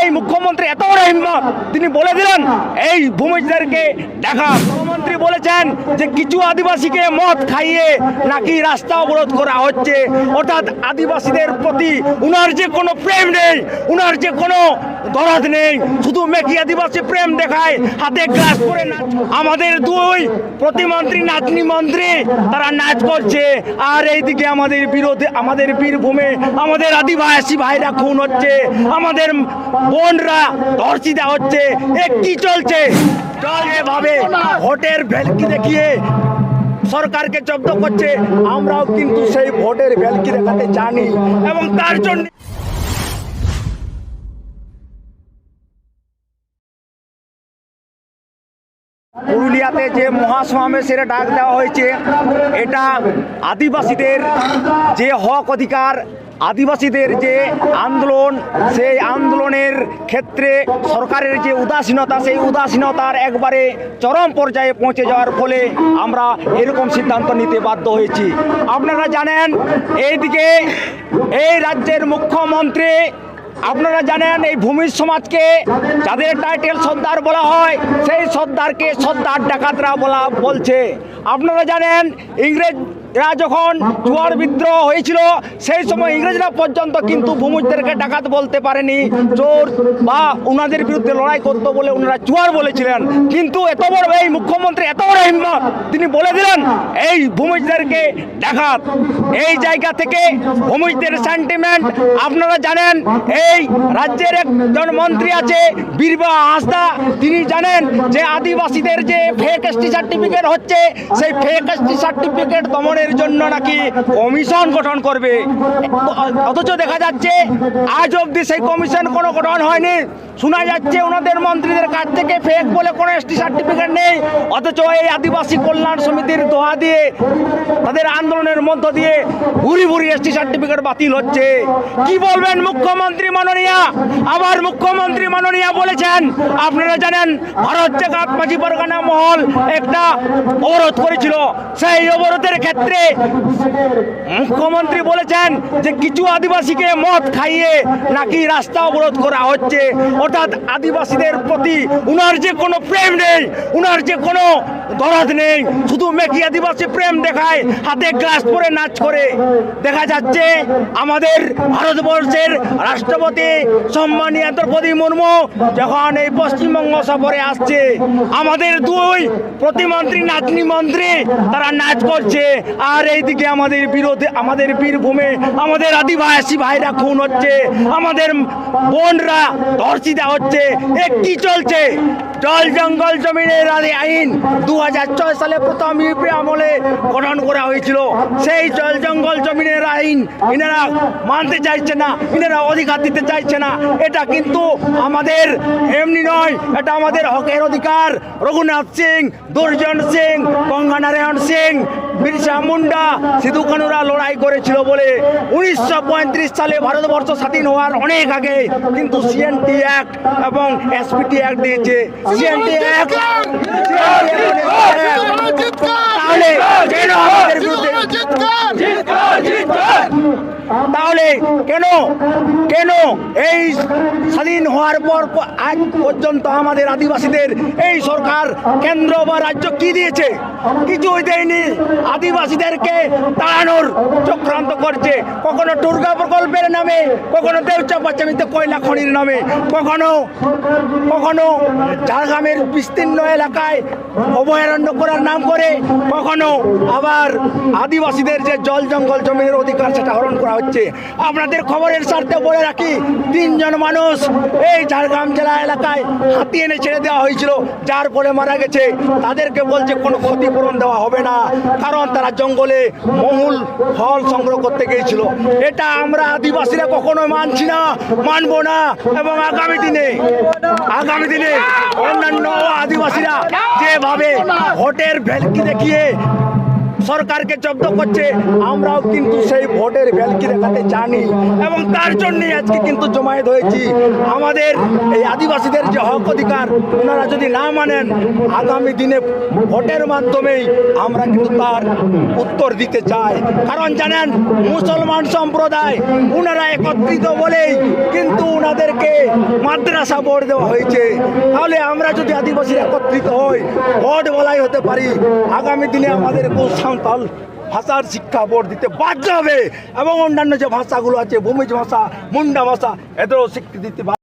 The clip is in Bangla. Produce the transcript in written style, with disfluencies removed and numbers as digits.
এই মুখ্যমন্ত্রী এত বড় হিম্মত, তিনি বলে দিলেন এই ভূমিজদেরকে দেখা। মুখ্যমন্ত্রী বলেছেন যে কিছু আদিবাসীকে মদ খাইয়ে নাকি রাস্তা অবরোধ করা হচ্ছে, অর্থাৎ আদিবাসীদের প্রতি উনার যে কোনো প্রেম নেই, উনার যে কোনো দরদ নেই, শুধু মেকি আদিবাসী প্রেম দেখায়, হাতে গ্লাস করে নাচ। আমাদের দুই প্রতিমন্ত্রী নাতনি মন্ত্রী তারা নাচ করছে, আর এইদিকে আমাদের বিরোধী, আমাদের বীরভূমে আমাদের আদিবাসী ভাইরা খুন হচ্ছে, আমাদের বোনরা ধর্ষিতা হচ্ছে। এ কি চলছে? এভাবে ভোটের ভেলকি দেখিয়ে সরকারকে জব্দ করছে। আমরাও কিন্তু সেই ভোটের ভেলকি দেখাতে জানি এবং তার জন্য পুরুলিয়াতে যে মহাসমাবেশের ডাক দেওয়া হয়েছে, এটা আদিবাসীদের যে হক অধিকার, আদিবাসীদের যে আন্দোলন, সেই আন্দোলনের ক্ষেত্রে সরকারের যে উদাসীনতা, সেই উদাসীনতার একবারে চরম পর্যায়ে পৌঁছে যাওয়ার ফলে আমরা এরকম সিদ্ধান্ত নিতে বাধ্য হয়েছি। আপনারা জানেন এইদিকে এই রাজ্যের মুখ্যমন্ত্রী, আপনারা জানেন এই ভূমির সমাজকে যাদের টাইটেল সর্দার বলা হয়, সেই সর্দারকে সর্দার ডাকাতরা বলছে। আপনারা জানেন ইংরেজরা যখন জুয়ার বিদ্রোহ হয়েছিল, সেই সময় ইংরেজরা পর্যন্ত কিন্তু ভূমিজদেরকে ডাকাত বলতে পারেনি, চোর বা ওনাদের বিরুদ্ধে লড়াই করতো বলে ওনারা জুয়ার বলেছিলেন। কিন্তু এত বড় এই মুখ্যমন্ত্রী এত বড় হিম্মত, তিনি বলে দিলেন এই ভূমিজদেরকে ডাকাত। এই জায়গা থেকে ভূমিজদের সেন্টিমেন্ট আপনারা জানেন। এই রাজ্যের একজন মন্ত্রী আছে বীরবা হাঁসদা, তিনি জানেন যে আদিবাসীদের যে ফেক এসটি সার্টিফিকেট হচ্ছে, সেই ফেক এসটি সার্টিফিকেট দমনের জন্য নাকি কমিশন গঠন করবে। অথচ দেখা যাচ্ছে আজ অবধি সেই কমিশন কোনো গঠন হয়নি। শোনা যাচ্ছে ওনাদের মন্ত্রীদের কাছ থেকে ফেক বলে কোনো এসটি সার্টিফিকেট নেই, অথচ এই আদিবাসী কল্যাণ সমিতির দোহা দিয়ে তাদের আন্দোলনের মধ্য দিয়ে ভুরি ভুরি এসটি সার্টিফিকেট বাতিল হচ্ছে। কি বলবেন মুখ্যমন্ত্রী মাননীয়া? আবার মুখ্যমন্ত্রী মাননীয়া বলেছেন, আপনারা জানেন ভারত জাগাত মাঝি পরগনা মহল একটা অবরোধ করেছিল, সেই অবরোধের ক্ষেত্রে মুখ্যমন্ত্রী বলেছেন যে কিছু আদিবাসীকে মদ খাইয়ে নাকি রাস্তা অবরোধ করা হচ্ছে, অর্থাৎ আদিবাসীদের প্রতি উনার যে কোনো প্রেম নেই, উনার যে কোনো দরদ নেই, শুধু মেকি আদিবাসী প্রেম দেখায়, হাতে গ্লাস পরে নাচ করে। দেখা যাচ্ছে আমাদের ভারতবর্ষের রাষ্ট্রপতি সম্মানীয় দ্রৌপদী মুর্মু যখন এই পশ্চিমবঙ্গ সফরে আসছে, আমাদের দুই প্রতিমন্ত্রী নাতনি মন্ত্রী তারা নাচ করছে, আর এইদিকে আমাদের বিরোধী, আমাদের বীরভূমে আমাদের আদিবাসী ভাইরা খুন হচ্ছে, আমাদের বোনরা ধর্ষিতা হচ্ছে। এ কি চলছে? জল জঙ্গল জমিনের আইন 2006 সালে প্রথম ইউপি আমলে গঠন করা হয়েছিল। সেই জল জঙ্গল জমিনের আইন ইনারা মানতে চাইছে না, ইনারা অধিকার দিতে চাইছে না। এটা কিন্তু আমাদের এমনি নয়, এটা আমাদের হকের অধিকার। রঘুনাথ সিং, দুর্জন সিং, গঙ্গানারায়ণ সিং, বিরসা মুন্ডা, সিধু কানুরা লড়াই করেছিল বলে 1935 সালে ভারতবর্ষ স্বাধীন হওয়ার অনেক আগে কিন্তু সিএনটি অ্যাক্ট এবং এসপিটি অ্যাক্ট দিয়েছে। সিএনটি অ্যাক্ট তাহলে কেন আমাদের বিরুদ্ধে, তাহলে কেন এই স্বাধীন হওয়ার পর আজ পর্যন্ত আমাদের আদিবাসীদের এই সরকার, কেন্দ্র বা রাজ্য কি দিয়েছে? কিছুই দেয়নি। আদিবাসীদেরকে তাড়ানোর চক্রান্ত করছে, কখনো দুর্গা প্রকল্পের নামে, কখনো দেউচাপাচামিতে কয়লা খনির নামে, কখনো ঝাড়গ্রামের বিস্তীর্ণ এলাকায় অভয়ারণ্য করার নাম করে, কখনো আবার আদিবাসীদের যে জল জঙ্গল জমির অধিকার সেটা হরণ করা হচ্ছে। আপনাদের খবরের স্বার্থে বলে রাখি, 3 জন মানুষ এই ঝাড়গ্রাম জেলা এলাকায় হাতি এনে ছেড়ে দেওয়া হয়েছিল, যার ফলে মারা গেছে। তাদেরকে বলছে কোনো ক্ষতিপূরণ দেওয়া হবে না, কারণ তারা জঙ্গলে মহুল ফল সংগ্রহ করতে গিয়েছিল। এটা আমরা আদিবাসীরা কখনো মানছি না, মানবো না। এবং আগামী দিনে অন্যান্য আদিবাসীরা যেভাবে ভোটের ভেলকি দেখিয়ে সরকারকে জব্দ করছে, আমরাও কিন্তু সেই ভোটের ভ্যালকি দেখাতে জানি এবং তার জন্যই আজকে কিন্তু জমায়েত হয়েছি। আমাদের এই আদিবাসীদের যে হক অধিকার ওনারা যদি না মানেন, আগামী দিনে ভোটের মাধ্যমেই আমরা কিন্তু তার উত্তর দিতে চাই। কারণ জানেন, মুসলমান সম্প্রদায় ওনারা একত্রিত বলেই কিন্তু ওনাদেরকে মাদ্রাসা বোর্ড দেওয়া হয়েছে। তাহলে আমরা যদি আদিবাসী একত্রিত হই, ভোট বলাই হতে পারি, আগামী দিনে আমাদের সাঁওতাল ভাষার শিক্ষা বোর্ড দিতে বাধ্য হবে এবং অন্যান্য যে ভাষাগুলো আছে, ভূমিজ ভাষা, মুন্ডা ভাষা, এদেরও স্বীকৃতি দিতে